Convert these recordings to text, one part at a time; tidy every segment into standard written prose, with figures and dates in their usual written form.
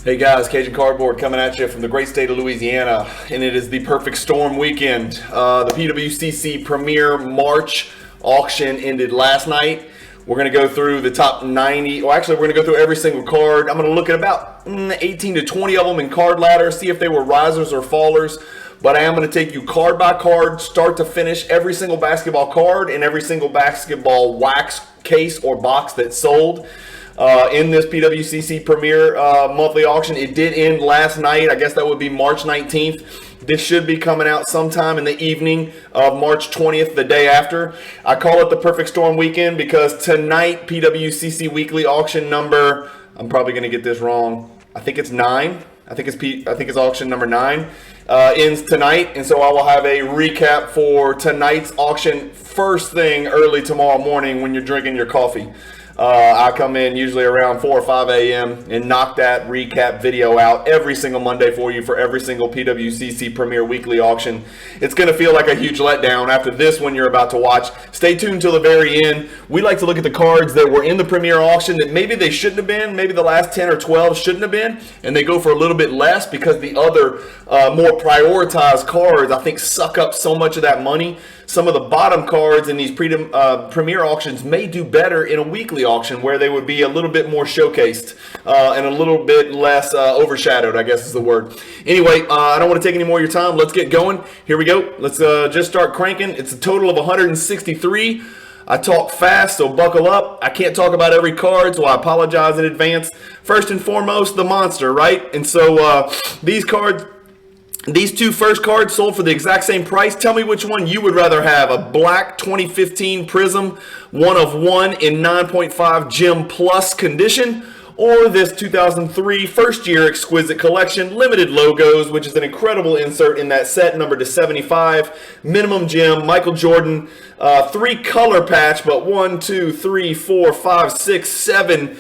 Hey guys, Cajun Cardboard coming at you from the great state of Louisiana, and it is the perfect storm weekend. The PWCC Premier March auction ended last night. We're going to go through the top 90, well actually we're going to go through every single card. I'm going to look at about 18 to 20 of them in card ladder, see if they were risers or fallers. But I am going to take you card by card, start to finish, every single basketball card and every single basketball wax case or box that sold. In this PWCC Premier monthly auction. It did end last night. I guess that would be March 19th. This should be coming out sometime in the evening of March 20th, the day after. I call it the Perfect Storm Weekend because tonight, PWCC Weekly Auction number, I'm probably going to get this wrong. I think it's 9. I think it's auction number 9. Ends tonight, and so I will have a recap for tonight's auction first thing early tomorrow morning when you're drinking your coffee. I come in usually around 4 or 5 a.m. and knock that recap video out every single Monday for you for every single PWCC Premier Weekly Auction. It's going to feel like a huge letdown after this one you're about to watch. Stay tuned till the very end. We like to look at the cards that were in the Premier Auction that maybe they shouldn't have been, maybe the last 10 or 12 shouldn't have been, and they go for a little bit less because the other more prioritized cards, I think, suck up so much of that money. Some of the bottom cards in these Premier auctions may do better in a weekly auction where they would be a little bit more showcased and a little bit less overshadowed, I guess is the word. Anyway, I don't want to take any more of your time. Let's get going. Here we go. Let's just start cranking. It's a total of 163. I talk fast, so buckle up. I can't talk about every card, so I apologize in advance. First and foremost, the monster, right? And so these cards... These two first cards sold for the exact same price. Tell me which one you would rather have. A black 2015 Prism, 1 of 1 in 9.5 Gem Plus condition, or this 2003 first year Exquisite Collection limited logos, which is an incredible insert in that set, numbered to 75. Minimum Gem, Michael Jordan, 3 color patch, but 1, 2, 3, 4, 5, 6, 7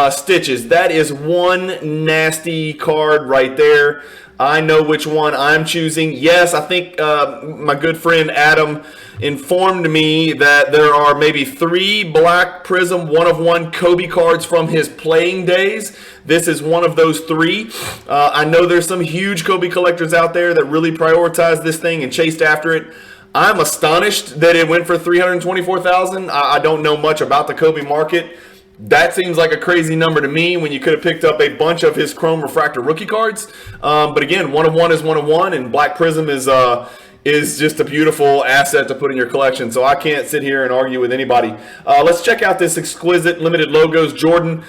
stitches. That is one nasty card right there. I know which one I'm choosing. Yes, I think my good friend Adam informed me that there are maybe 3 black Prism 1 of 1 Kobe cards from his playing days. This is one of those 3. I know there's some huge Kobe collectors out there that really prioritized this thing and chased after it. I'm astonished that it went for $324,000. I don't know much about the Kobe market. That seems like a crazy number to me when you could have picked up a bunch of his Chrome Refractor rookie cards. But again, 1 of 1 is 1 of 1, and Black Prism is just a beautiful asset to put in your collection. So I can't sit here and argue with anybody. Let's check out this Exquisite Limited Logos Jordan.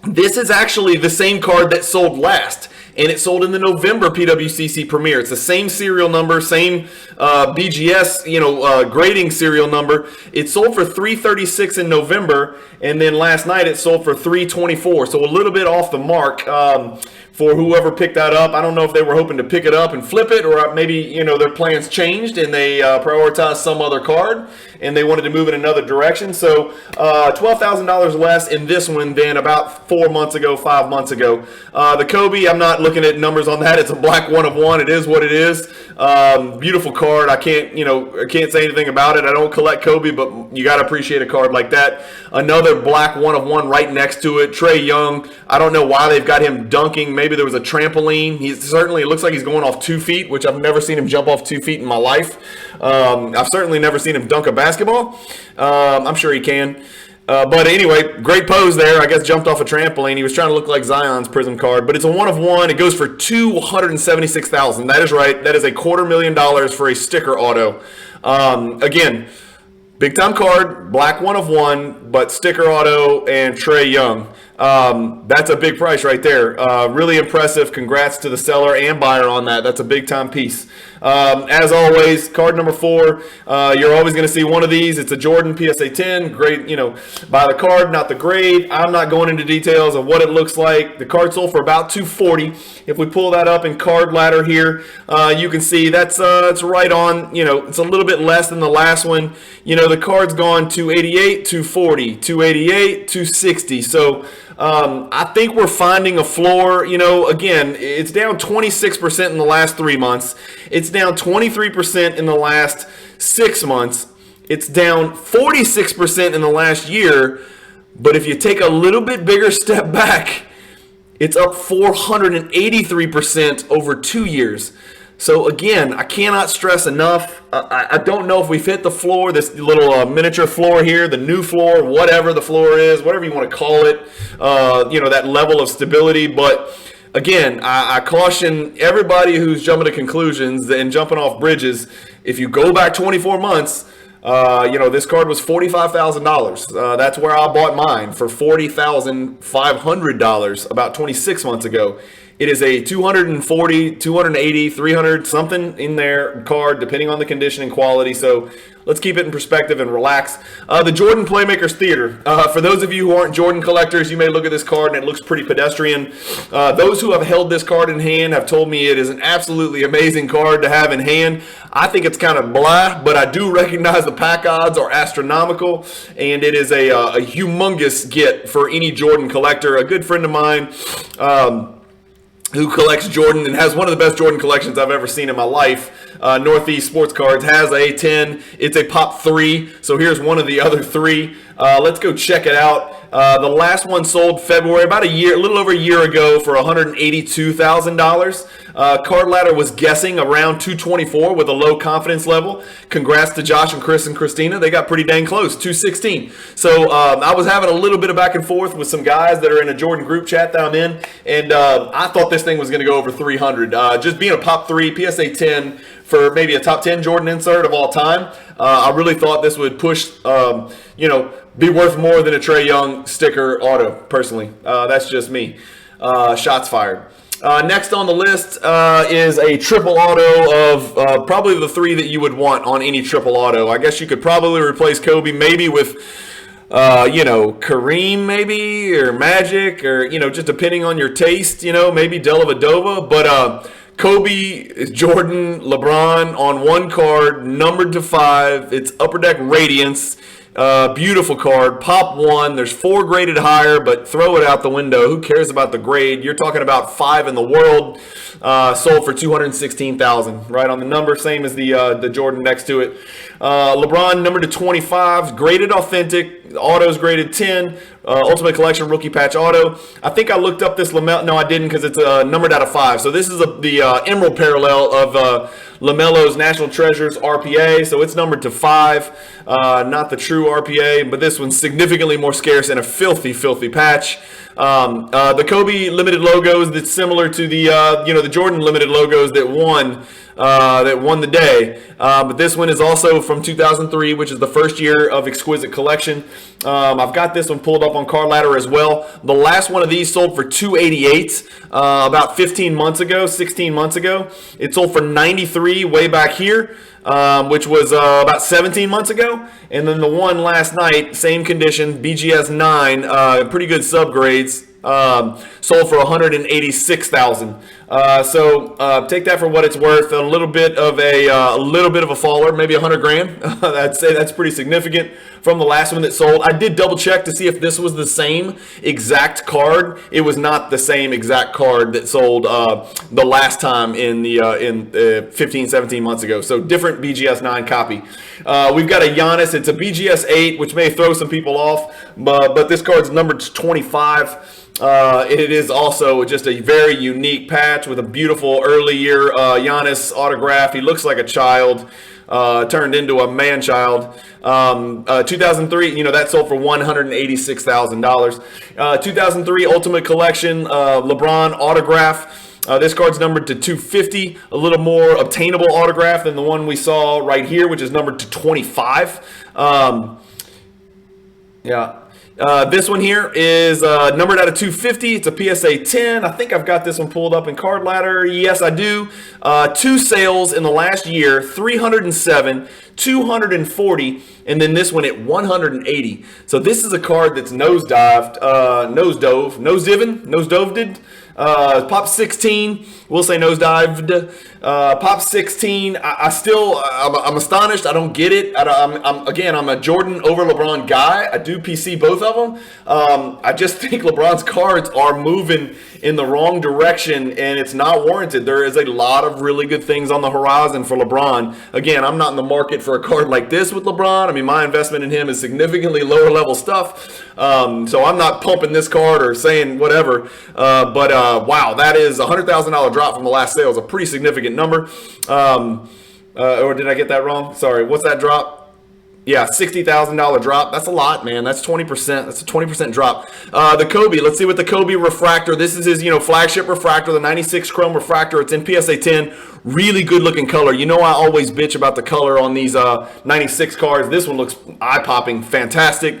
This is actually the same card that sold last. And it sold in the November PWCC Premier. It's the same serial number, same BGS, grading serial number. It sold for $336 in November, and then last night it sold for $324. So a little bit off the mark for whoever picked that up. I don't know if they were hoping to pick it up and flip it, or maybe their plans changed and they prioritized some other card and they wanted to move in another direction. So $12,000 less in this one than about 4 months ago, 5 months ago. The Kobe, I'm not looking at numbers on that. It's a black 1 of 1. It is what it is. Beautiful card. I can't say anything about it. I don't collect Kobe, but you got to appreciate a card like that. Another black 1 of 1 right next to it. Trae Young. I don't know why they've got him dunking. Maybe there was a trampoline. It looks like he's going off 2 feet, which I've never seen him jump off 2 feet in my life. I've certainly never seen him dunk a basketball. I'm sure he can. But anyway, great pose there. I guess jumped off a trampoline. He was trying to look like Zion's Prism card, but it's a 1 of 1. It goes for $276,000. That is right. That is $250,000 for a sticker auto. Again, big time card, black 1 of 1, but sticker auto and Trae Young. That's a big price right there. Really impressive. Congrats to the seller and buyer on that. That's a big time piece. As always, card number 4, you're always going to see one of these. It's a Jordan PSA 10. Great, by the card, not the grade. I'm not going into details of what it looks like. The card sold for about $240. If we pull that up in card ladder here, you can see that's it's right on, it's a little bit less than the last one. The card's gone $288, $240, $288, $260. So I think we're finding a floor. Again, it's down 26% in the last 3 months. It's down 23% in the last 6 months. It's down 46% in the last year. But if you take a little bit bigger step back, It's up 483% over 2 years. So again, I cannot stress enough. I don't know if we've hit the floor, this little miniature floor here, the new floor, whatever the floor is, whatever you want to call it, that level of stability. But again, I caution everybody who's jumping to conclusions and jumping off bridges. If you go back 24 months, this card was $45,000. That's where I bought mine, for $40,500 about 26 months ago. It is a 240, 280, 300 something in there card, depending on the condition and quality. So let's keep it in perspective and relax. The Jordan Playmakers Theater. For those of you who aren't Jordan collectors, you may look at this card and it looks pretty pedestrian. Those who have held this card in hand have told me it is an absolutely amazing card to have in hand. I think it's kind of blah, but I do recognize the pack odds are astronomical, and it is a humongous get for any Jordan collector. A good friend of mine, who collects Jordan and has one of the best Jordan collections I've ever seen in my life, Northeast Sports Cards, has a 10. It's a Pop 3, so here's one of the other 3. Let's go check it out. The last one sold February, a little over a year ago, for $182,000. Card Ladder was guessing around 224 with a low confidence level. Congrats to Josh and Chris and Christina. They got pretty dang close, 216. So I was having a little bit of back and forth with some guys that are in a Jordan group chat that I'm in, and I thought this thing was going to go over 300. Just being a Pop 3, PSA 10 for maybe a top 10 Jordan insert of all time, I really thought this would push, be worth more than a Trae Young sticker auto, personally. That's just me. Shots fired. Next on the list is a triple auto of probably the 3 that you would want on any triple auto. I guess you could probably replace Kobe maybe with, Kareem maybe, or Magic, or, just depending on your taste, maybe Dellavedova. But Kobe, Jordan, LeBron on one card, numbered to 5. It's Upper Deck Radiance. Beautiful card. Pop 1. There's 4 graded higher, but throw it out the window. Who cares about the grade? You're talking about 5 in the world. Sold for $216,000. Right on the number, same as the Jordan next to it. LeBron numbered to 25. Graded authentic. Autos graded 10. Ultimate Collection rookie patch auto. I think I looked up this LaMelo. No, I didn't, because it's numbered out of 5. So this is the emerald parallel of LaMelo's National Treasures RPA. So it's numbered to 5. Not the true RPA, but this one's significantly more scarce and a filthy, filthy patch. The Kobe limited logos that's similar to the Jordan limited logos that won the day. But this one is also from 2003, which is the first year of Exquisite Collection. I've got this one pulled up on Card Ladder as well. The last one of these sold for $288 about 16 months ago. It sold for $93 way back here, which was about 17 months ago. And then the one last night, same condition, BGS 9, pretty good subgrades. Sold for $186,000. So take that for what it's worth. A little bit of a faller, maybe $100,000. I'd say that's pretty significant from the last one that sold. I did double check to see if this was the same exact card. It was not the same exact card that sold the last time in 15, 17 months ago. So different BGS 9 copy. We've got a Giannis. It's a BGS 8, which may throw some people off, but this card's numbered to 25. It is also just a very unique patch with a beautiful early year Giannis autograph. He looks like a child turned into a man-child. 2003, that sold for $186,000. 2003 Ultimate Collection LeBron Autograph. This card's numbered to 250, a little more obtainable autograph than the one we saw right here, which is numbered to 25. This one here is numbered out of 250. It's a PSA 10. I think I've got this one pulled up in Card Ladder. Yes, I do. 2 sales in the last year, 307, 240, and then this one at 180. So this is a card that's nosedived. Pop 16, we'll say nosedived. Pop 16, I'm astonished. I don't get it. I'm a Jordan over LeBron guy. I do PC both of them. I just think LeBron's cards are moving in the wrong direction, and it's not warranted. There is a lot of really good things on the horizon for LeBron. Again, I'm not in the market for a card like this with LeBron. I mean, my investment in him is significantly lower level stuff. So I'm not pumping this card or saying whatever. Wow, that is a $100,000 drop from the last sale. Is a pretty significant number. Or did I get that wrong? Sorry, what's that drop? Yeah, $60,000 drop. That's a lot, man. That's 20%. That's a 20% drop. The Kobe. Let's see what the Kobe refractor. This is his, flagship refractor, the 96 chrome refractor. It's in PSA 10. Really good looking color. I always bitch about the color on these 96 cards. This one looks eye-popping, fantastic.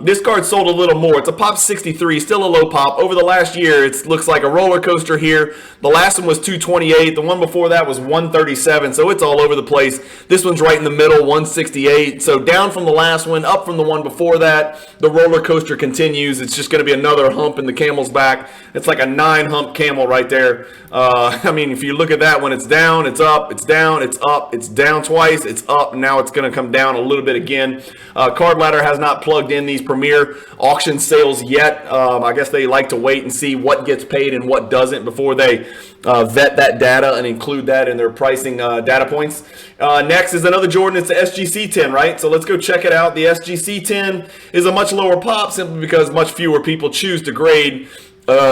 This card sold a little more. It's a pop 63, still a low pop. Over the last year, it looks like a roller coaster here. The last one was 228. The one before that was 137, so it's all over the place. This one's right in the middle, 168. So down from the last one, up from the one before that. The roller coaster continues. It's just going to be another hump in the camel's back. It's like a 9-hump camel right there. If you look at that one, it's down, it's up, it's down, it's up, it's down twice, it's up, and now it's going to come down a little bit again. Card Ladder has not plugged in these Premier auction sales yet. I guess they like to wait and see what gets paid and what doesn't before they vet that data and include that in their pricing data points. Next is another Jordan. It's the SGC 10, right? So let's go check it out. The SGC 10 is a much lower pop simply because much fewer people choose to grade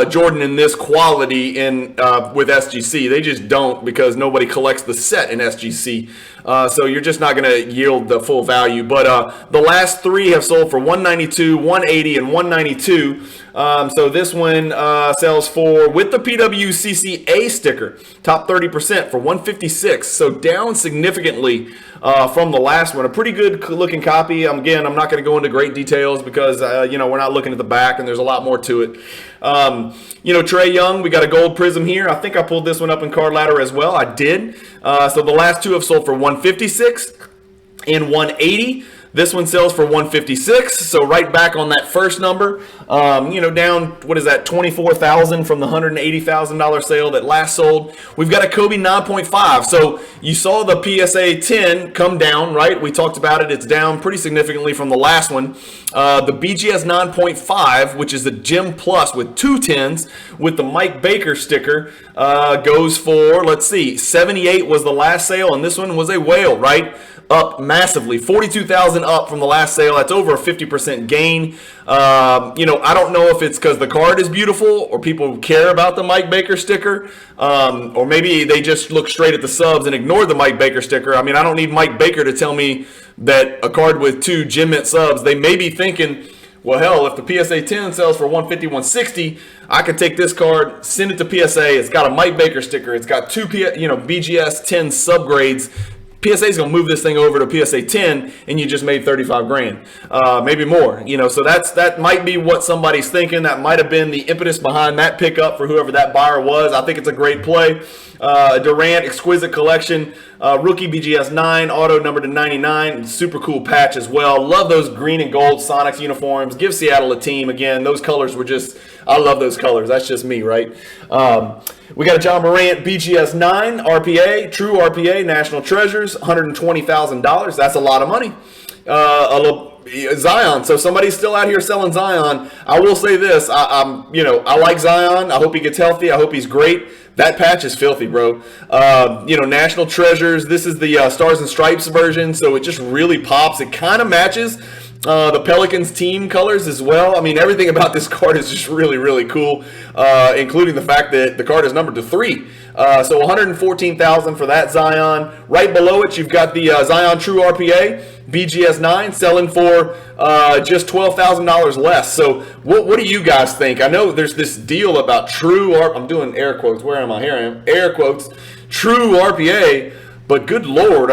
Jordan in this quality with SGC. They just don't, because nobody collects the set in SGC. So you're just not going to yield the full value. But the last three have sold for $192, $180, and $192. So this one sells for, with the PWCC A sticker, top 30% for $156. So down significantly from the last one. A pretty good looking copy. Again, I'm not going to go into great details because we're not looking at the back and there's a lot more to it. Trae Young, we got a gold prism here. I think I pulled this one up in Card Ladder as well. I did. So the last two have sold for $156 and $180. This one sells for $156, so right back on that first number. Down, what is that, $24,000 from the $180,000 sale that last sold. We've got a Kobe 9.5. So you saw the PSA 10 come down, right? We talked about it. It's down pretty significantly from the last one. The BGS 9.5, which is the Gem Plus with two 10s with the Mike Baker sticker, goes for, let's see, 78 was the last sale, and this one was a whale, right? Up massively, 42,000 up from the last sale. That's over a 50% gain. I don't know if it's because the card is beautiful or people care about the Mike Baker sticker, or maybe they just look straight at the subs and ignore the Mike Baker sticker. I don't need Mike Baker to tell me that a card with two Gem Mint subs, they may be thinking, well, hell, if the PSA 10 sells for $150, $160, I could take this card, send it to PSA. It's got a Mike Baker sticker. It's got two BGS 10 subgrades. PSA is going to move this thing over to PSA 10, and you just made 35 grand, maybe more. So that might be what somebody's thinking. That might have been the impetus behind that pickup for whoever that buyer was. I think it's a great play. Durant Exquisite Collection, rookie BGS 9, auto number to 99, super cool patch as well. Love those green and gold Sonics uniforms. Give Seattle a team again. Those colors were just, I love those colors. That's just me, right? We got a John Morant BGS 9 RPA, true RPA, National Treasures, $120,000. That's a lot of money. Zion. So somebody's still out here selling Zion. I will say this. I like Zion. I hope he gets healthy. I hope he's great. That patch is filthy, bro. National Treasures. This is the Stars and Stripes version, so it just really pops. It kind of matches the Pelicans team colors as well. Everything about this card is just really, really cool, including the fact that the card is numbered to 3. So $114,000 for that Zion. Right below it, you've got the Zion True RPA BGS 9 selling for just $12,000 less. So what do you guys think? I know there's this deal about true I'm doing air quotes. Where am I? Here I am. Air quotes. True RPA. But good Lord,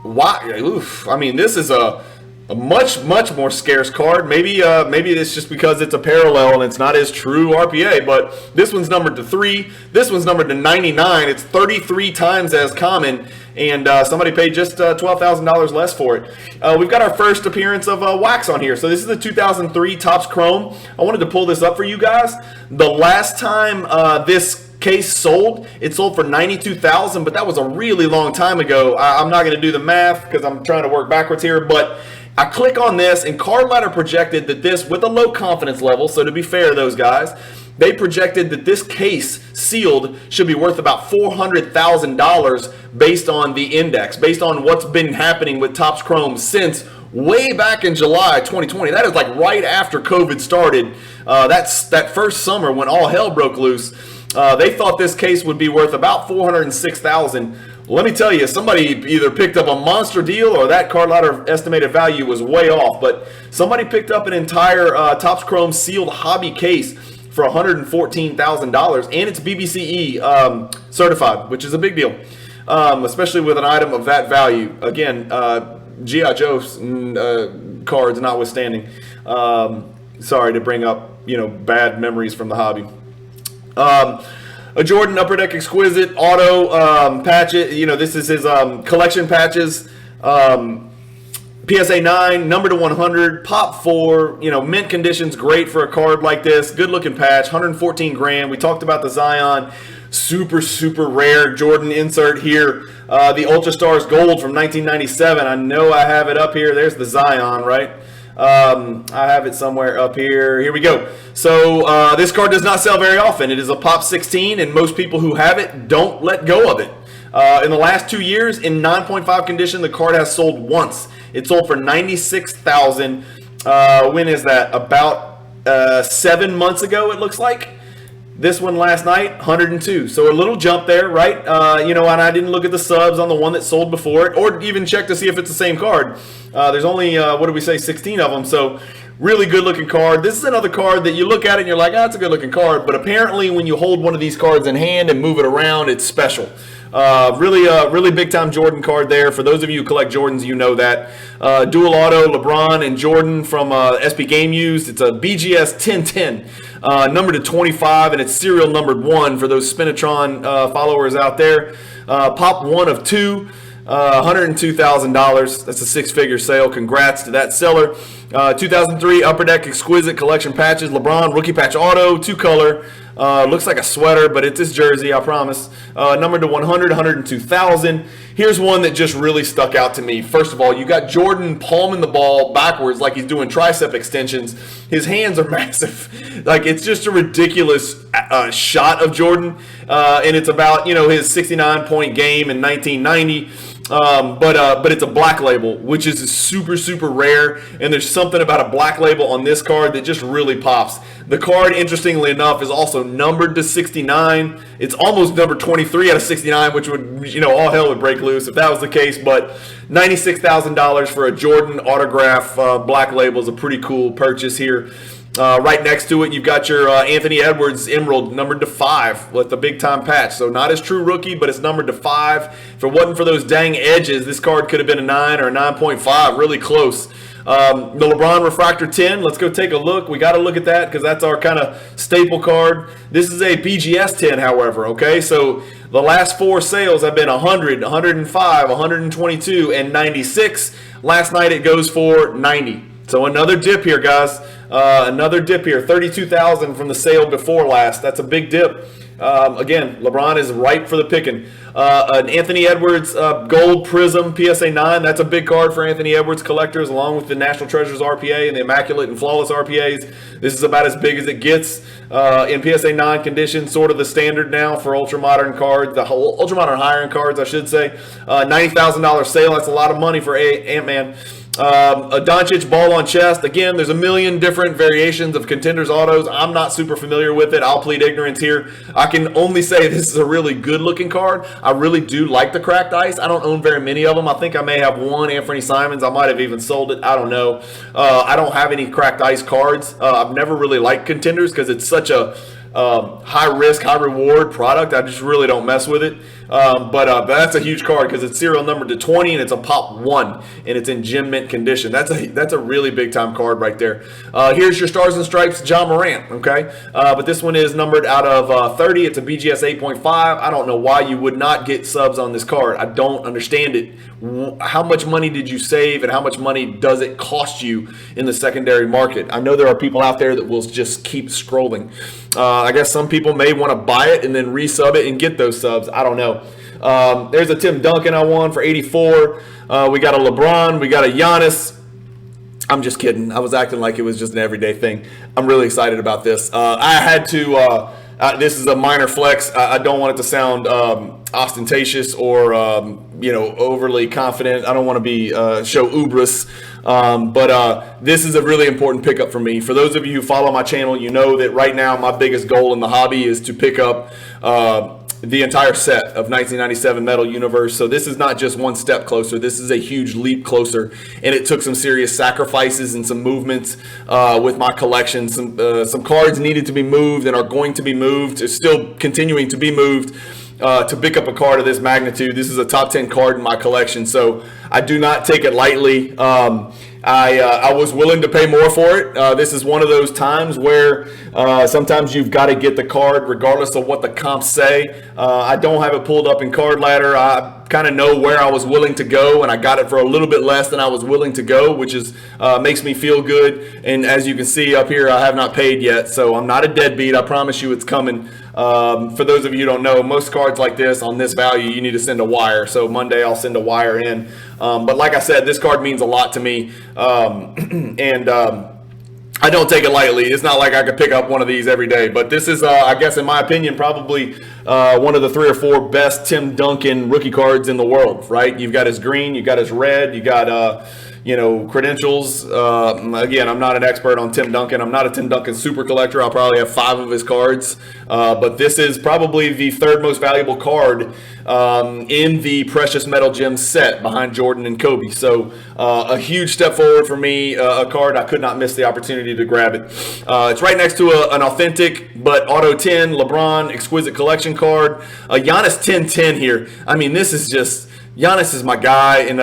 why? Oof. This is a much more scarce card. Maybe it's just because it's a parallel and it's not as true RPA, but this one's numbered to 3. This one's numbered to 99. It's 33 times as common, and somebody paid just $12,000 less for it. We've got our first appearance of wax on here. So this is the 2003 Topps Chrome. I wanted to pull this up for you guys. The last time this case sold, it sold for $92,000, but that was a really long time ago. I'm not going to do the math because I'm trying to work backwards here, but I click on this, and Card Ladder projected that this, with a low confidence level, so to be fair to those guys, they projected that this case sealed should be worth about $400,000 based on the index, based on what's been happening with Topps Chrome since way back in July 2020. That is like right after COVID started. That's that first summer when all hell broke loose. They thought this case would be worth about $406,000. Let me tell you, somebody either picked up a monster deal or that Card Ladder estimated value was way off. But somebody picked up an entire Topps Chrome sealed hobby case for $114,000, and it's BBCE certified, which is a big deal, especially with an item of that value. Again, G.I. Joe's cards notwithstanding. Sorry to bring up bad memories from the hobby. A Jordan Upper Deck Exquisite auto patch. This is his collection patches. PSA 9, number to 100, pop 4. Mint conditions, great for a card like this. Good looking patch, 114 grand. We talked about the Zion, super rare Jordan insert here. The Ultra Stars Gold from 1997. I know I have it up here. There's the Zion, right? I have it somewhere up here. Here we go. So this card does not sell very often. It is a Pop 16, and most people who have it don't let go of it. In the last 2 years, in 9.5 condition, the card has sold once. It sold for $96,000. When is that? About 7 months ago, it looks like. This one last night, 102. So a little jump there, right? And I didn't look at the subs on the one that sold before it, or even check to see if it's the same card. There's only, 16 of them. So really good looking card. This is another card that you look at it and you're like, it's a good looking card. But apparently when you hold one of these cards in hand and move it around, it's special. Really big time Jordan card there. For those of you who collect Jordans, you know that. Dual auto, LeBron and Jordan from SB Game Used. It's a BGS 1010. Numbered to 25, and it's serial numbered 1 for those Spinatron followers out there. Pop 1 of 2, $102,000. That's a 6-figure sale. Congrats to that seller. 2003 Upper Deck Exquisite Collection Patches. LeBron Rookie Patch Auto, 2-color. Looks like a sweater, but it's his jersey, I promise. Numbered to 100, $102,000. Here's one that just really stuck out to me. First of all, you got Jordan palming the ball backwards like he's doing tricep extensions. His hands are massive. Like, it's just a ridiculous shot of Jordan. And it's about, his 69-point game in 1990. But it's a black label, which is super rare, and there's something about a black label on this card that just really pops. The card, interestingly enough, is also numbered to 69. It's almost number 23 out of 69, which would, all hell would break loose if that was the case. But $96,000 for a Jordan autograph black label is a pretty cool purchase here. Right next to it, you've got your Anthony Edwards Emerald numbered to 5 with the big time patch. So not as true rookie, but it's numbered to 5. If it wasn't for those dang edges, this card could have been a 9 or a 9.5, really close. The LeBron Refractor 10, let's go take a look. We got to look at that because that's our kind of staple card. This is a BGS 10, however, okay? So the last 4 sales have been 100, 105, 122, and 96. Last night it goes for 90. So another dip here, guys. Another dip here. 32,000 from the sale before last. That's a big dip. Again, LeBron is ripe for the picking. An Anthony Edwards Gold Prism PSA 9. That's a big card for Anthony Edwards collectors, along with the National Treasures RPA and the Immaculate and Flawless RPAs. This is about as big as it gets in PSA 9 condition. Sort of the standard now for ultra modern cards, the whole ultra modern higher end cards, I should say. $90,000 sale. That's a lot of money for Ant-Man. A Doncic ball on chest. Again, there's a million different variations of Contenders autos. I'm not super familiar with it. I'll plead ignorance here. I can only say this is a really good looking card. I really do like the cracked ice. I don't own very many of them. I think I may have one Anthony Simons. I might have even sold it. I don't know. I don't have any cracked ice cards. I've never really liked Contenders because it's such a high risk, high reward product. I just really don't mess with it. But that's a huge card because it's serial numbered to 20 and it's a pop 1 and it's in gem mint condition. That's a really big time card right there. Here's your Stars and Stripes John Morant, okay? But this one is numbered out of 30. It's a BGS 8.5. I don't know why you would not get subs on this card. I don't understand it. How much money did you save and how much money does it cost you in the secondary market? I know there are people out there that will just keep scrolling. I guess some people may want to buy it and then resub it and get those subs. I don't know. There's a Tim Duncan I won for 84. We got a LeBron. We got a Giannis. I'm just kidding. I was acting like it was just an everyday thing. I'm really excited about this. I had to... this is a minor flex. I don't want it to sound ostentatious or overly confident. I don't want to be show hubris, but this is a really important pickup for me. For those of you who follow my channel, you know that right now my biggest goal in the hobby is to pick up the entire set of 1997 Metal Universe. So this is not just one step closer. This is a huge leap closer, and it took some serious sacrifices and some movements with my collection. Some cards needed to be moved and are going to be moved, is still continuing to be moved to pick up a card of this magnitude. This is a top 10 card in my collection, so I do not take it lightly. I was willing to pay more for it. This is one of those times where sometimes you've got to get the card regardless of what the comps say. I don't have it pulled up in Card Ladder. I kind of know where I was willing to go, and I got it for a little bit less than I was willing to go, which is makes me feel good. And as you can see up here, I have not paid yet, so I'm not a deadbeat. I promise you it's coming. For those of you who don't know, most cards like this on this value, you need to send a wire. So Monday I'll send a wire in. But like I said, this card means a lot to me. I don't take it lightly. It's not like I could pick up one of these every day. But this is, I guess, in my opinion, probably one of the 3 or 4 best Tim Duncan rookie cards in the world, right? You've got his green, you got his red, you got... credentials. Again, I'm not an expert on Tim Duncan. I'm not a Tim Duncan super collector. I'll probably have 5 of his cards. But this is probably the 3rd most valuable card in the Precious Metal Gems set behind Jordan and Kobe. So a huge step forward for me, a card I could not miss the opportunity to grab it. It's right next to an authentic but auto 10 LeBron Exquisite collection card. Giannis 10-10 here. I mean, this is just... Giannis is my guy, and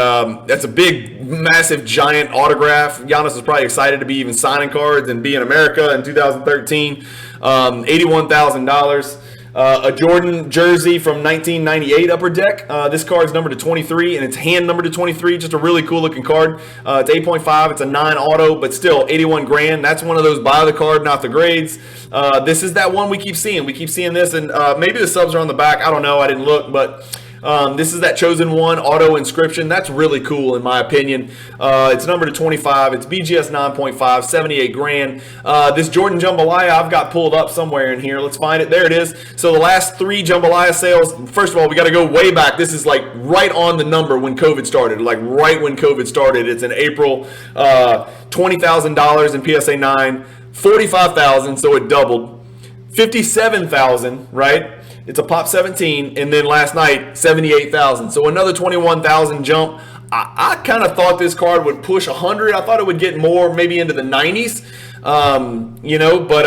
that's a big, massive, giant autograph. Giannis was probably excited to be even signing cards and be in America in 2013. $81,000. A Jordan jersey from 1998 Upper Deck. This card's numbered to 23, and it's hand numbered to 23. Just a really cool looking card. It's 8.5. It's a 9 auto, but still 81 grand. That's one of those buy the card, not the grades. This is that one we keep seeing. We keep seeing this, and maybe the subs are on the back. I don't know. I didn't look, but... this is that Chosen One auto inscription. That's really cool in my opinion. It's numbered to 25. It's BGS 9.5, 78 grand. This Jordan Jambalaya I've got pulled up somewhere in here. Let's find it. There it is. So the last 3 Jambalaya sales, first of all, we got to go way back. This is like right on the number when COVID started, like right when COVID started. It's in April, $20,000 in PSA 9, $45,000, so it doubled. $57,000, right? It's a pop 17, and then last night, 78,000. So another 21,000 jump. I kind of thought this card would push 100. I thought it would get more, maybe into the 90s. But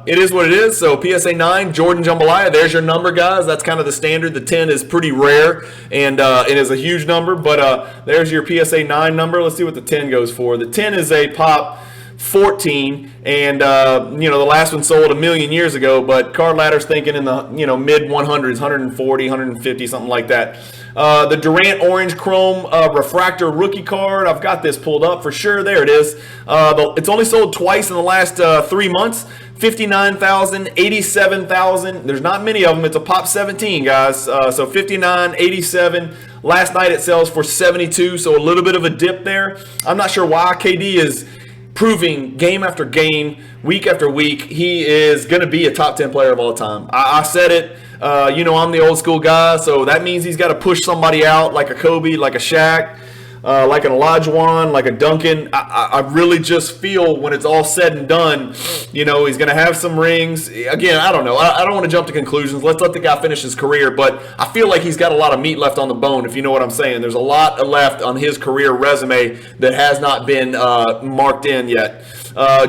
it is what it is. So PSA 9, Jordan Jambalaya, there's your number, guys. That's kind of the standard. The 10 is pretty rare, and it is a huge number. But there's your PSA 9 number. Let's see what the 10 goes for. The 10 is a pop 14, and the last one sold a million years ago, but Card Ladder's thinking in the mid 100s, 140, 150, something like that. The Durant Orange Chrome Refractor rookie card, I've got this pulled up for sure. There it is. It's only sold twice in the last 3 months. 59,000, 87,000. There's not many of them. It's a pop 17, guys. So 59, 87. Last night it sells for 72, so a little bit of a dip there. I'm not sure why. KD is proving game after game, week after week, he is going to be a top 10 player of all time. I said it. I'm the old school guy, so that means he's got to push somebody out like a Kobe, like a Shaq, like an Olajuwon, like a Duncan. I really just feel when it's all said and done, he's going to have some rings. Again, I don't know. I don't want to jump to conclusions. Let's let the guy finish his career, but I feel like he's got a lot of meat left on the bone, if you know what I'm saying. There's a lot left on his career resume that has not been marked in yet.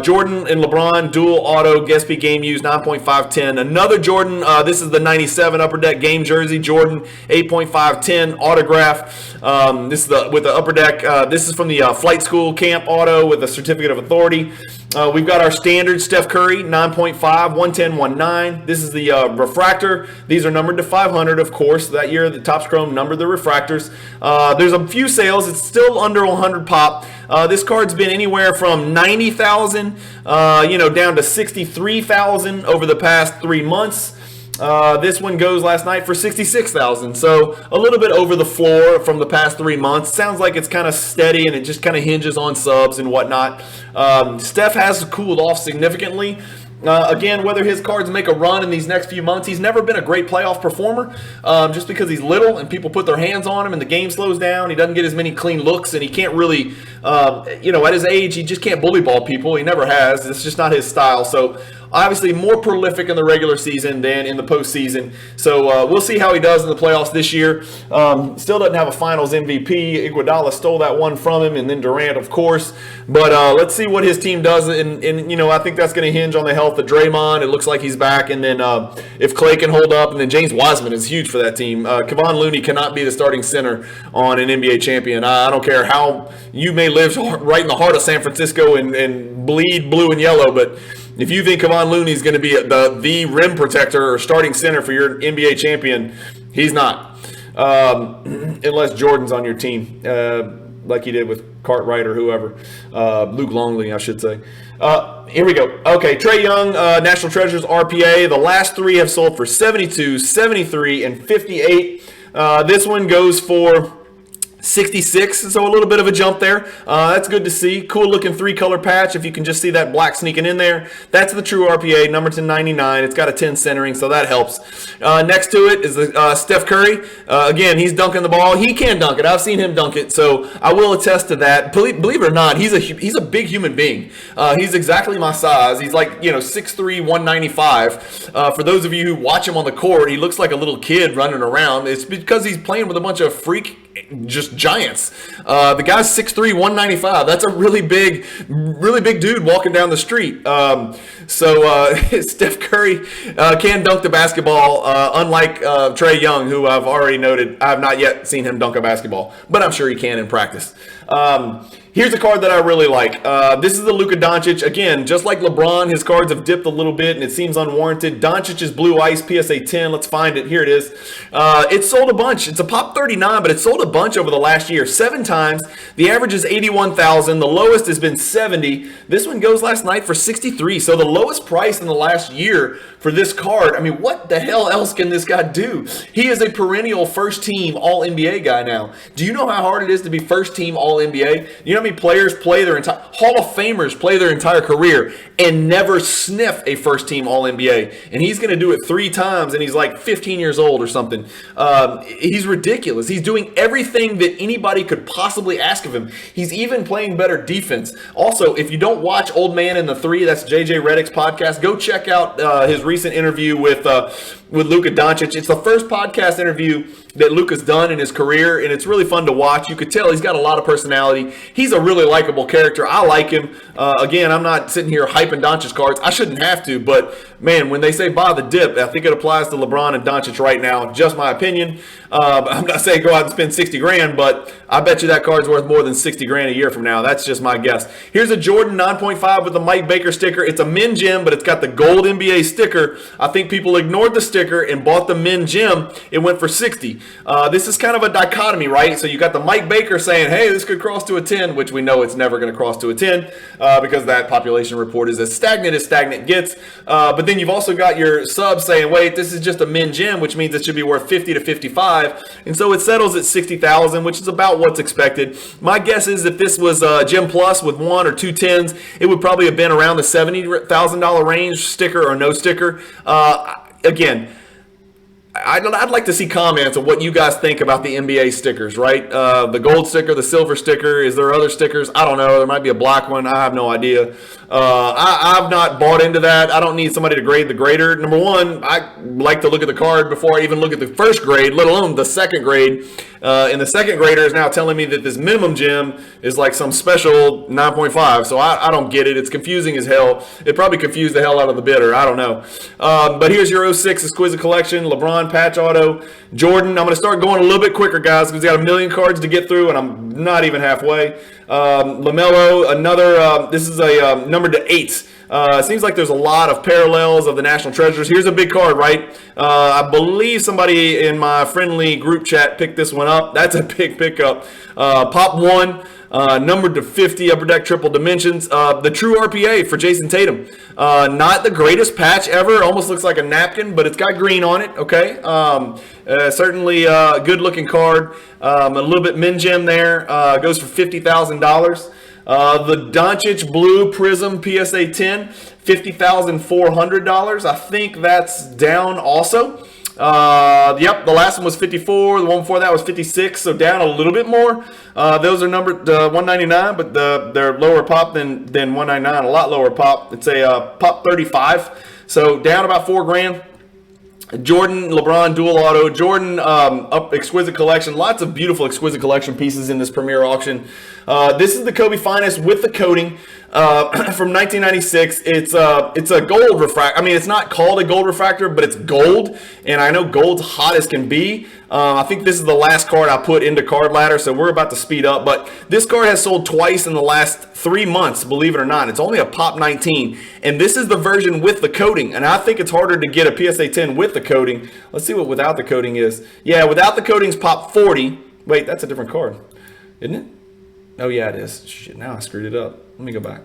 Jordan and LeBron, dual auto, Guest game used, 9.510. Another Jordan, this is the 97 Upper Deck game jersey, Jordan, 8.510 autograph. This is with the Upper Deck. This is from the flight school camp auto with a certificate of authority. We've got our standard Steph Curry, 9.5, 110, 19. This is the refractor. These are numbered to 500, of course. That year, the Topps Chrome numbered the refractors. There's a few sales. It's still under 100 pop. This card's been anywhere from 90,000, down to 63,000 over the past 3 months. This one goes last night for 66,000, so a little bit over the floor from the past 3 months. Sounds like it's kind of steady and it just kind of hinges on subs and whatnot. Steph has cooled off significantly. Again, whether his cards make a run in these next few months, he's never been a great playoff performer just because he's little and people put their hands on him and the game slows down. He doesn't get as many clean looks and he can't really, at his age, he just can't bully ball people. He never has. It's just not his style. So obviously more prolific in the regular season than in the postseason. So we'll see how he does in the playoffs this year. Still doesn't have a finals MVP. Iguodala stole that one from him, and then Durant, of course. But let's see what his team does. And I think that's going to hinge on the health of Draymond. It looks like he's back. And then if Clay can hold up, and then James Wiseman is huge for that team. Kevon Looney cannot be the starting center on an NBA champion. I don't care how you may live right in the heart of San Francisco and bleed blue and yellow, but if you think Kevon Looney is going to be the rim protector or starting center for your NBA champion, he's not. Unless Jordan's on your team, like he did with Cartwright or whoever. Luke Longley, I should say. Here we go. Okay, Trae Young, National Treasures RPA. The last 3 have sold for 72, 73, and 58. This one goes for 66, so a little bit of a jump there. That's good to see. Cool looking 3-color patch. If you can just see that black sneaking in there, that's the true RPA, number to 99. It's got a 10 centering, so that helps. Next to it is the Steph Curry. Again, he's dunking the ball. He can dunk it. I've seen him dunk it, so I will attest to that. Believe it or not, he's a big human being. He's exactly my size. He's like 6'3", 195. For those of you who watch him on the court, he looks like a little kid running around. It's because he's playing with a bunch of freak just giants. The guy's 6'3", 195. That's a really big dude walking down the street. So Steph Curry can dunk the basketball, unlike Trae Young, who I've already noted. I have not yet seen him dunk a basketball, but I'm sure he can in practice. Here's a card that I really like. This is the Luca Doncic. Again, just like LeBron, his cards have dipped a little bit, and it seems unwarranted. Doncic's Blue Ice PSA 10. Let's find it. Here it is. It's sold a bunch. It's a pop 39, but it's sold a bunch over the last year. 7 times. The average is 81,000. The lowest has been 70. This one goes last night for 63. So the lowest price in the last year for this card. I mean, what the hell else can this guy do? He is a perennial first-team All-NBA guy now. Do you know how hard it is to be first-team All-NBA? You know how many players play their entire Hall of Famers play their entire career and never sniff a first-team All-NBA? And he's going to do it 3 times, and he's like 15 years old or something. He's ridiculous. He's doing everything that anybody could possibly ask of him. He's even playing better defense. Also, if you don't watch Old Man in the 3, that's JJ Redick's podcast, go check out his recent interview with Luca Doncic. It's the first podcast interview that Luca's done in his career, and it's really fun to watch. You could tell he's got a lot of personality. He's a really likable character. I like him. Again, I'm not sitting here hyping Doncic cards. I shouldn't have to, but man, when they say buy the dip, I think it applies to LeBron and Doncic right now. Just my opinion. I'm not saying go out and spend 60 grand, but I bet you that card's worth more than 60 grand a year from now. That's just my guess. Here's a Jordan 9.5 with the Mike Baker sticker. It's a Min Gem, but it's got the gold NBA sticker. I think people ignored the sticker and bought the Min Gem. It went for 60. This is kind of a dichotomy, right? So you got the Mike Baker saying, hey, this could cross to a 10, which we know it's never going to cross to a 10 because that population report is as stagnant gets. But then you've also got your sub saying, wait, this is just a Min Gem, which means it should be worth 50 to 55. And so it settles at 60,000, which is about what's expected. My guess is if this was Gem Plus with 1 or 2 10s, it would probably have been around the $70,000 range, sticker or no sticker. Again, I'd like to see comments of what you guys think about the NBA stickers, right? The gold sticker, the silver sticker. Is there other stickers? I don't know. There might be a black one. I have no idea. I've not bought into that. I don't need somebody to grade the grader. Number one, I like to look at the card before I even look at the first grade, let alone the second grade. And the second grader is now telling me that this minimum gem is like some special 9.5. So I don't get it. It's confusing as hell. It probably confused the hell out of the bidder. I don't know. But here's your 06 Exquisite Collection, LeBron patch auto, Jordan. I'm going to start going a little bit quicker, guys, because we got a million cards to get through, and I'm not even halfway. LaMelo, another, this is a number to 8. It seems like there's a lot of parallels of the National Treasures. Here's a big card, right? I believe somebody in my friendly group chat picked this one up. That's a big pickup. Pop 1, numbered to 50, Upper Deck Triple Dimensions. The true RPA for Jason Tatum. Not the greatest patch ever. Almost looks like a napkin, but it's got green on it, okay? Certainly a good-looking card. A little bit min gem there. Goes for $50,000. The Doncic Blue Prism PSA 10, $50,400. I think that's down also. Yep, the last one was 54. The one before that was 56, so down a little bit more. Those are numbered 199, but they're lower pop than 199. A lot lower pop. It's a pop 35, so down about $4,000. Jordan, LeBron dual auto, Jordan up Exquisite Collection. Lots of beautiful Exquisite Collection pieces in this premier auction. This is the Kobe Finest with the coating from 1996. It's a gold refractor. I mean, it's not called a gold refractor, but it's gold, and I know gold's hot as can be. I think this is the last card I put into Card Ladder, so we're about to speed up. But this card has sold twice in the last 3 months, believe it or not. It's only a pop 19, and this is the version with the coating. And I think it's harder to get a PSA 10 with the coating. Let's see what without the coating is. Yeah, without the coating's pop 40. Wait, that's a different card, isn't it? Oh yeah, it is. Shit, now I screwed it up. Let me go back.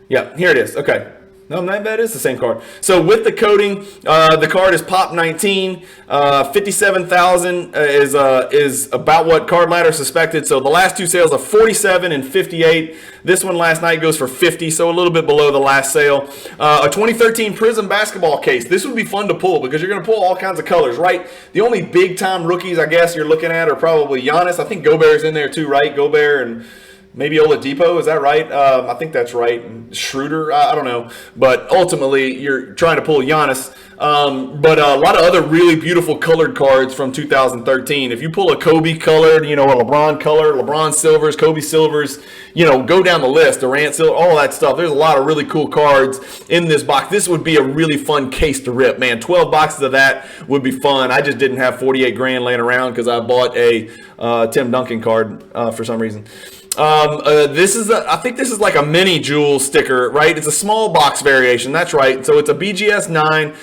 Yeah, here it is. Okay. No, that is the same card. So with the coating, the card is pop 19. 57,000 is about what Card Ladder suspected. So the last two sales are 47 and 58. This one last night goes for 50, so a little bit below the last sale. A 2013 Prism basketball case. This would be fun to pull because you're going to pull all kinds of colors, right? The only big-time rookies, I guess, you're looking at are probably Giannis. I think Gobert's in there too, right? Gobert and maybe Oladipo, is that right? I think that's right. And Schroeder, I don't know. But ultimately, you're trying to pull Giannis. But a lot of other really beautiful colored cards from 2013. If you pull a Kobe colored, a LeBron color, LeBron silvers, Kobe silvers, go down the list, Durant silver, all that stuff. There's a lot of really cool cards in this box. This would be a really fun case to rip, man. 12 boxes of that would be fun. I just didn't have 48 grand laying around because I bought a Tim Duncan card for some reason. I think this is like a mini jewel sticker, right? It's a small box variation. That's right. So it's a BGS 9.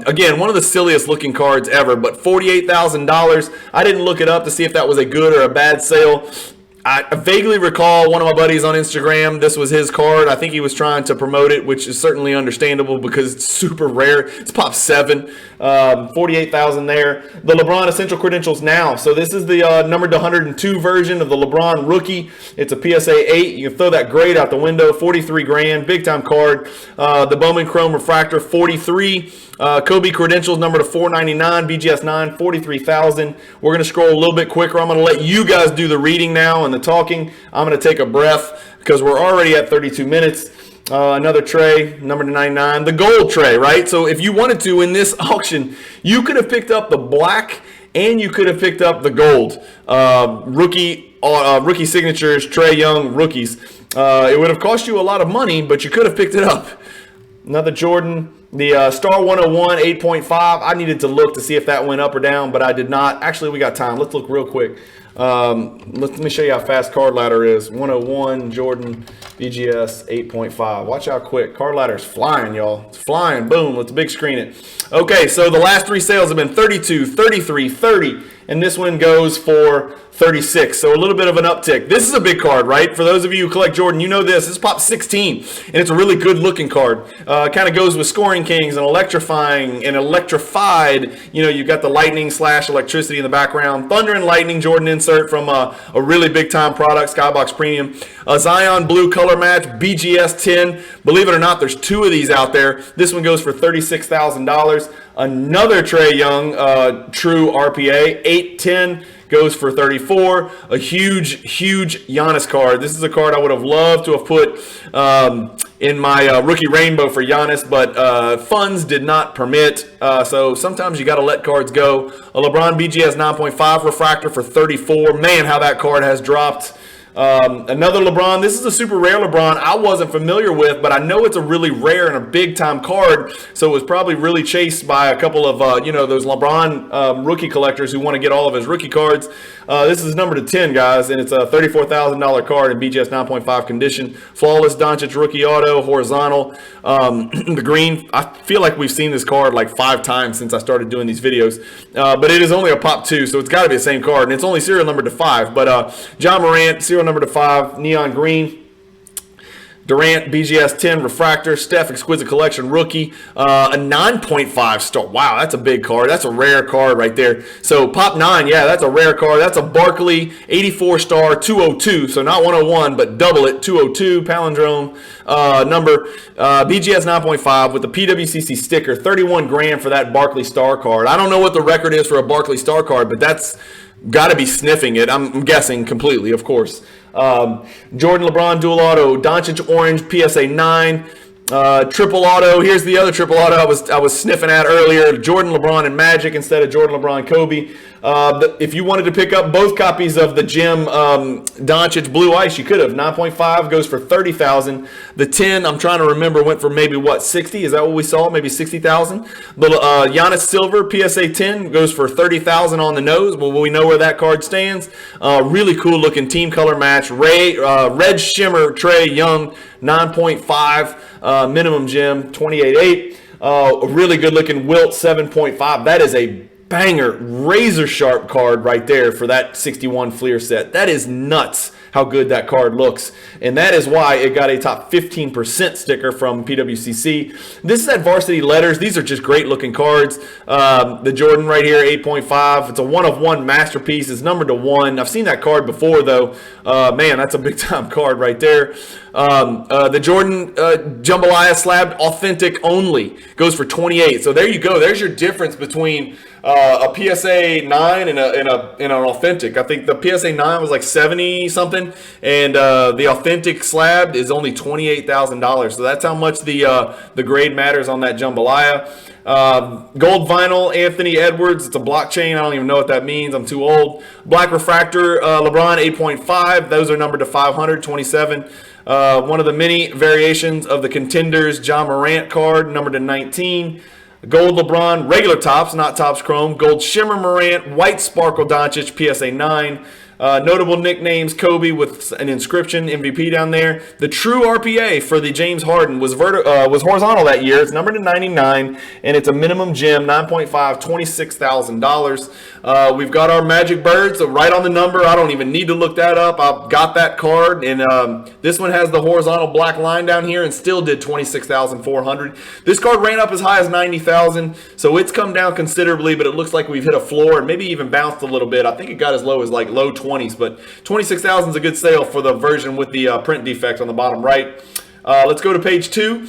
Again, one of the silliest looking cards ever, but $48,000. I didn't look it up to see if that was a good or a bad sale. I vaguely recall one of my buddies on Instagram, this was his card. I think he was trying to promote it, which is certainly understandable because it's super rare. It's pop 7, 48,000 there. The LeBron Essential Credentials now. So this is the numbered to 102 version of the LeBron Rookie. It's a PSA 8. You can throw that grade out the window. 43 grand, big time card. The Bowman Chrome Refractor, 43. Kobe Credentials number to 499, BGS 9, 43,000. We're going to scroll a little bit quicker. I'm going to let you guys do the reading now and the talking. I'm going to take a breath because we're already at 32 minutes. Another tray, number to 99, the gold tray, right? So if you wanted to in this auction, you could have picked up the black and you could have picked up the gold. Rookie signatures, Trae Young rookies. It would have cost you a lot of money, but you could have picked it up. Another Jordan. The Star 101 8.5, I needed to look to see if that went up or down, but I did not. Actually, we got time. Let's look real quick. Let me show you how fast Card Ladder is. 101 Jordan BGS 8.5. Watch how quick. Card Ladder's flying, y'all. It's flying. Boom. Let's big screen it. Okay, so the last 3 sales have been 32, 33, 30, and this one goes for 36, so a little bit of an uptick. This is a big card, right? For those of you who collect Jordan, you know this. This is pop 16, and it's a really good looking card. Kind of goes with Scoring Kings and Electrifying and Electrified. You've got the lightning / electricity in the background. Thunder and Lightning Jordan insert from a really big time product, Skybox Premium. A Zion Blue Color Match, BGS 10. Believe it or not, there's 2 of these out there. This one goes for $36,000. Another Trae Young true RPA, 810 goes for 34. A huge Giannis card. This is a card I would have loved to have put in my rookie rainbow for Giannis, but funds did not permit. So sometimes you got to let cards go. A LeBron BGS 9.5 refractor for 34. Man, how that card has dropped. Another LeBron. This is a super rare LeBron I wasn't familiar with, but I know it's a really rare and a big time card, so it was probably really chased by a couple of those LeBron rookie collectors who want to get all of his rookie cards. This is number to 10, guys, and it's a $34,000 card in BGS 9.5 condition. Flawless Doncic rookie auto, horizontal. The green, I feel like we've seen this card like 5 times since I started doing these videos, but it is only a pop 2, so it's got to be the same card, and it's only serial number to 5. But John Morant, serial number to 5, neon green. Durant, BGS 10 refractor. Steph, Exquisite Collection rookie. A 9.5 star. Wow, that's a big card. That's a rare card right there. So pop 9, yeah, that's a rare card. That's a Barkley 84 star 202. So not 101, but double it. 202 palindrome number. BGS 9.5 with the PWCC sticker. 31 grand for that Barkley star card. I don't know what the record is for a Barkley star card, but that's got to be sniffing it. I'm guessing completely, of course. Jordan LeBron dual auto, Doncic orange PSA 9, triple auto. Here's the other triple auto I was sniffing at earlier. Jordan LeBron and Magic instead of Jordan LeBron Kobe. If you wanted to pick up both copies of the Jim Doncic Blue Ice, you could have. 9.5 goes for $30,000. The 10, I'm trying to remember, went for maybe what, 60? Is that what we saw? Maybe 60,000. The Giannis Silver PSA 10 goes for $30,000 on the nose. Well, we know where that card stands. Really cool looking team color match. Red Shimmer Trae Young 9.5 minimum gem 28.8. A really good looking Wilt 7.5. That is a banger, razor sharp card right there for that 61 Fleer set. That is nuts how good that card looks, and that is why it got a top 15% sticker from PWCC. This is at Varsity Letters. These are just great looking cards. The Jordan right here, 8.5. It's a one-of-one masterpiece. It's numbered to 1. I've seen that card before, though. Man, that's a big-time card right there. The Jordan Jambalaya Slabbed Authentic Only goes for 28. So there you go. There's your difference between a PSA 9 and an authentic. I think the PSA 9 was like 70 something, and the authentic slabbed is only $28,000. So that's how much the grade matters on that jambalaya. Gold vinyl Anthony Edwards. It's a blockchain. I don't even know what that means. I'm too old. Black refractor LeBron 8.5. Those are numbered to 527. One of the many variations of the Contenders John Morant card, numbered to 19. Gold LeBron, regular tops, not tops chrome. Gold Shimmer Morant, white sparkle Doncic, PSA 9. Notable nicknames, Kobe with an inscription, MVP down there. The true RPA for the James Harden was horizontal that year. It's numbered to 99, and it's a minimum gem, 9.5, $26,000. We've got our Magic Birds, so right on the number. I don't even need to look that up. I've got that card, and this one has the horizontal black line down here and still did $26,400. This card ran up as high as $90,000, so it's come down considerably, but it looks like we've hit a floor and maybe even bounced a little bit. I think it got as low as like low 20s, but $26,000 is a good sale for the version with the print defect on the bottom right. Let's go to page 2.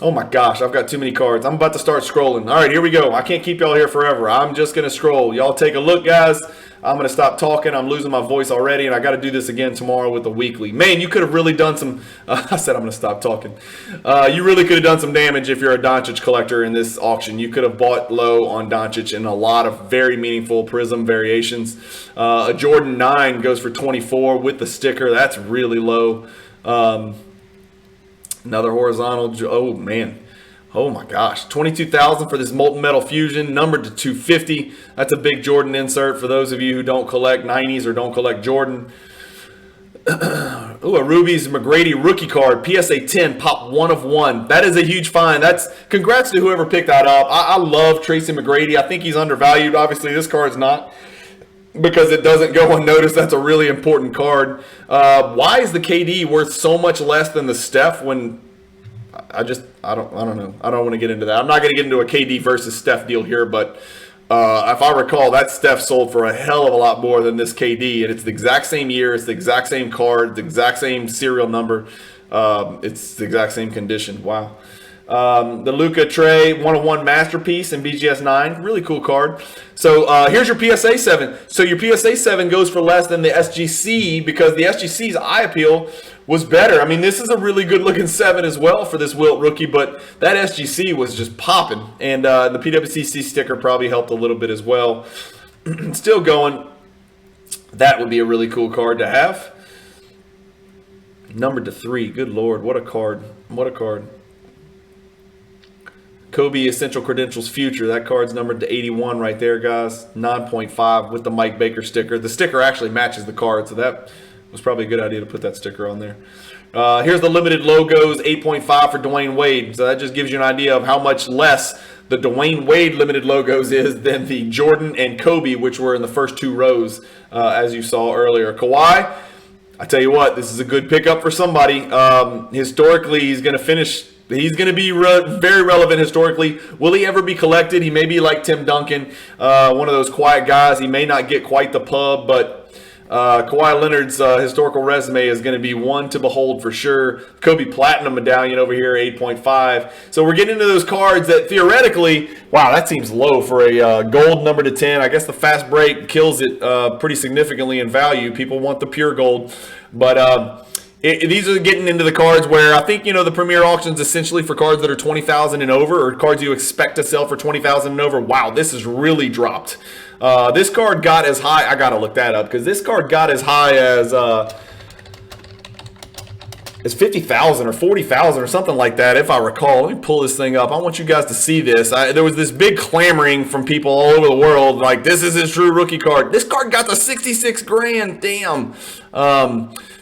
Oh my gosh, I've got too many cards. I'm about to start scrolling. All right, here we go. I can't keep y'all here forever. I'm just going to scroll. Y'all take a look, guys. I'm going to stop talking. I'm losing my voice already, and I got to do this again tomorrow with the weekly. Man, you could have really done some I said I'm going to stop talking. You really could have done some damage if you're a Doncic collector in this auction. You could have bought low on Doncic in a lot of very meaningful Prism variations. A Jordan 9 goes for 24 with the sticker. That's really low. Another horizontal. Oh, man. Oh my gosh, $22,000 for this Molten Metal Fusion, numbered to 250. That's a big Jordan insert for those of you who don't collect 90s or don't collect Jordan. Ooh, a Ruby's McGrady rookie card, PSA 10, pop 1 of 1. That is a huge find. Congrats to whoever picked that up. I love Tracy McGrady. I think he's undervalued. Obviously, this card's not, because it doesn't go unnoticed. That's a really important card. Why is the KD worth so much less than the Steph when I don't know. I don't want to get into that. I'm not going to get into a KD versus Steph deal here, but if I recall, that Steph sold for a hell of a lot more than this KD, and it's the exact same year, it's the exact same card, the exact same serial number, it's the exact same condition. Wow. The Luca Trey 101 Masterpiece in BGS 9. Really cool card. So here's your PSA 7. So your PSA 7 goes for less than the SGC because the SGC's eye appeal was better. I mean, this is a really good looking 7 as well for this Wilt rookie, but that SGC was just popping. And the PWCC sticker probably helped a little bit as well. Still going. That would be a really cool card to have. Numbered to 3. Good Lord. What a card. What a card. Kobe Essential Credentials Future. That card's numbered to 81 right there, guys. 9.5 with the Mike Baker sticker. The sticker actually matches the card, so that was probably a good idea to put that sticker on there. Here's the limited logos, 8.5 for Dwayne Wade. So that just gives you an idea of how much less the Dwayne Wade limited logos is than the Jordan and Kobe, which were in the first 2 rows, as you saw earlier. Kawhi, I tell you what, this is a good pickup for somebody. Historically, he's going to finish. He's going to be very relevant historically. Will he ever be collected? He may be like Tim Duncan, one of those quiet guys. He may not get quite the pub, but Kawhi Leonard's historical resume is going to be one to behold for sure. Kobe Platinum Medallion over here, 8.5. So we're getting into those cards that theoretically, wow, that seems low for a gold number to 10. I guess the fast break kills it pretty significantly in value. People want the pure gold. But these are getting into the cards where I think, the Premier Auction's essentially for cards that are 20,000 and over, or cards you expect to sell for 20,000 and over. Wow, this has really dropped. This card got as high, I gotta look that up, because this card got as high as 50,000 or 40,000 or something like that, if I recall. Let me pull this thing up. I want you guys to see this. There was this big clamoring from people all over the world, like, this is his true rookie card. This card got to 66 grand, damn.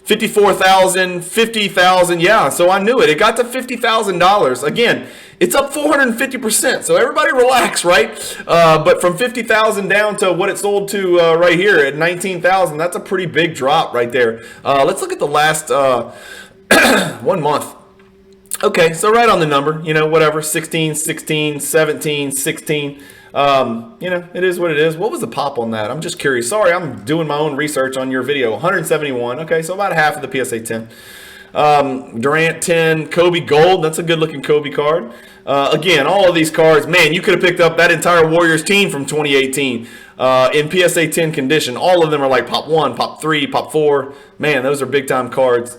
54,000, 50,000, yeah, so I knew it. It got to $50,000. Again, it's up 450%, so everybody relax, right? But from 50,000 down to what it sold to right here at 19,000, that's a pretty big drop right there. Let's look at the last 1 month. Okay, so right on the number, whatever, 16, 16, 17, 16. It is what it is. What was the pop on that? I'm just curious. Sorry, I'm doing my own research on your video. 171. Okay, so about half of the PSA 10. Durant 10, Kobe Gold. That's a good looking Kobe card. Again, all of these cards, man, you could have picked up that entire Warriors team from 2018 in PSA 10 condition. All of them are like pop 1, pop 3, pop 4. Man, those are big time cards.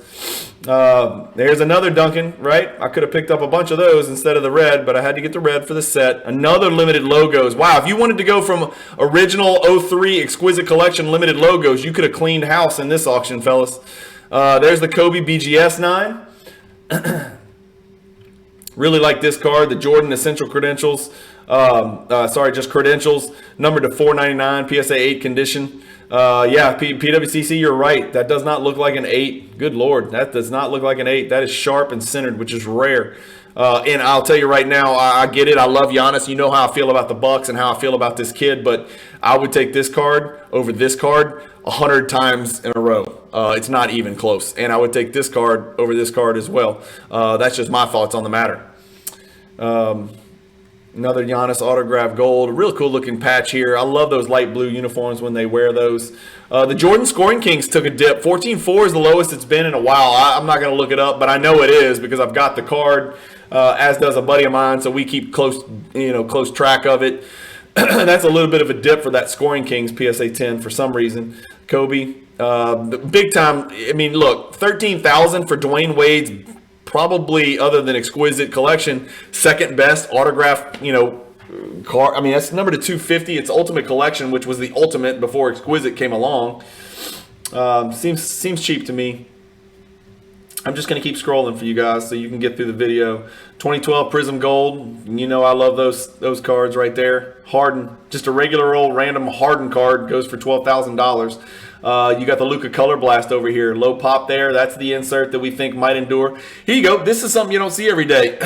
There's another Duncan, right? I could have picked up a bunch of those instead of the red, but I had to get the red for the set. Another limited logos. Wow, if you wanted to go from original 03 Exquisite Collection limited logos, you could have cleaned house in this auction, fellas. There's the Kobe BGS 9. Really like this card, the Jordan Essential Credentials. Just Credentials, numbered to 499, PSA 8 condition. PWCC, you're right. That does not look like an 8. Good Lord, that does not look like an 8. That is sharp and centered, which is rare. And I'll tell you right now, I get it. I love Giannis. You know how I feel about the Bucks and how I feel about this kid, but I would take this card over this card 100 times in a row. It's not even close. And I would take this card over this card as well. That's just my thoughts on the matter. Another Giannis Autograph Gold. A real cool looking patch here. I love those light blue uniforms when they wear those. The Jordan Scoring Kings took a dip. 14.4 is the lowest it's been in a while. I'm not going to look it up, but I know it is because I've got the card, as does a buddy of mine, so we keep close track of it. That's a little bit of a dip for that Scoring Kings PSA 10 for some reason. Kobe, big time. I mean, look, 13,000 for Dwayne Wade's probably, other than Exquisite Collection, second best autograph, card. I mean, that's number to 250. It's Ultimate Collection, which was the ultimate before Exquisite came along. Seems cheap to me. I'm just going to keep scrolling for you guys so you can get through the video. 2012 Prism Gold. I love those cards right there. Harden, just a regular old random Harden card, goes for $12,000. You got the Luca Color Blast over here. Low pop there. That's the insert that we think might endure. Here you go. This is something you don't see every day.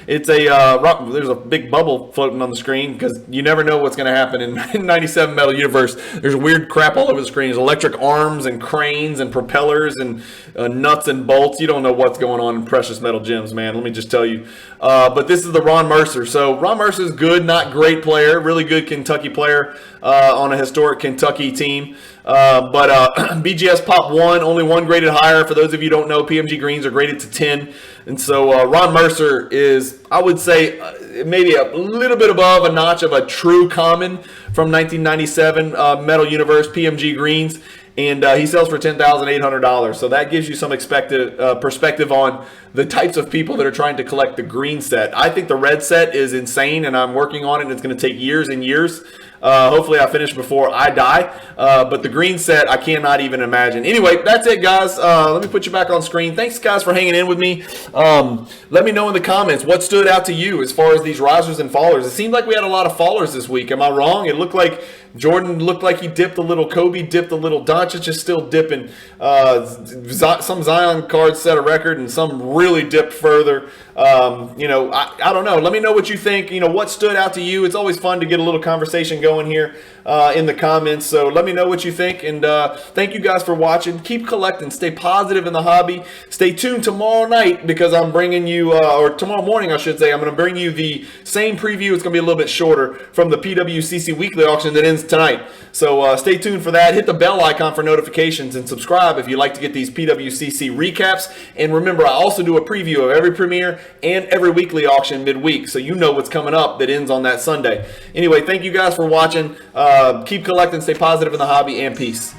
It's there's a big bubble floating on the screen because you never know what's going to happen in 97 Metal Universe. There's weird crap all over the screen. There's electric arms and cranes and propellers and nuts and bolts. You don't know what's going on in Precious Metal Gems, man. Let me just tell you. But this is the Ron Mercer. So Ron Mercer's good, not great player. Really good Kentucky player on a historic Kentucky team. BGS Pop 1, only one graded higher. For those of you who don't know, PMG greens are graded to 10. And so Ron Mercer is, I would say, maybe a little bit above a notch of a true common from 1997 Metal Universe PMG greens. And he sells for $10,800. So that gives you some perspective on the types of people that are trying to collect the green set. I think the red set is insane, and I'm working on it, and it's going to take years and years. Hopefully I finish before I die. But the green set, I cannot even imagine. Anyway, that's it, guys. Let me put you back on screen. Thanks, guys, for hanging in with me. Let me know in the comments what stood out to you as far as these risers and fallers. It seemed like we had a lot of fallers this week. Am I wrong? It looked like Jordan looked like he dipped a little. Kobe dipped a little. Doncic is still dipping. Some Zion cards set a record, and some really dipped further. I don't know. Let me know what you think. What stood out to you. It's always fun to get a little conversation going here in the comments. So let me know what you think. And thank you guys for watching. Keep collecting. Stay positive in the hobby. Stay tuned tomorrow night because I'm bringing you, or tomorrow morning, I should say, I'm going to bring you the same preview. It's going to be a little bit shorter from the PWCC Weekly Auction that ends tonight. So stay tuned for that. Hit the bell icon for notifications and subscribe if you'd like to get these PWCC recaps. And remember, I also do a preview of every premiere and every weekly auction midweek, so you know what's coming up that ends on that Sunday. Anyway, thank you guys for watching. Keep collecting, stay positive in the hobby, and peace.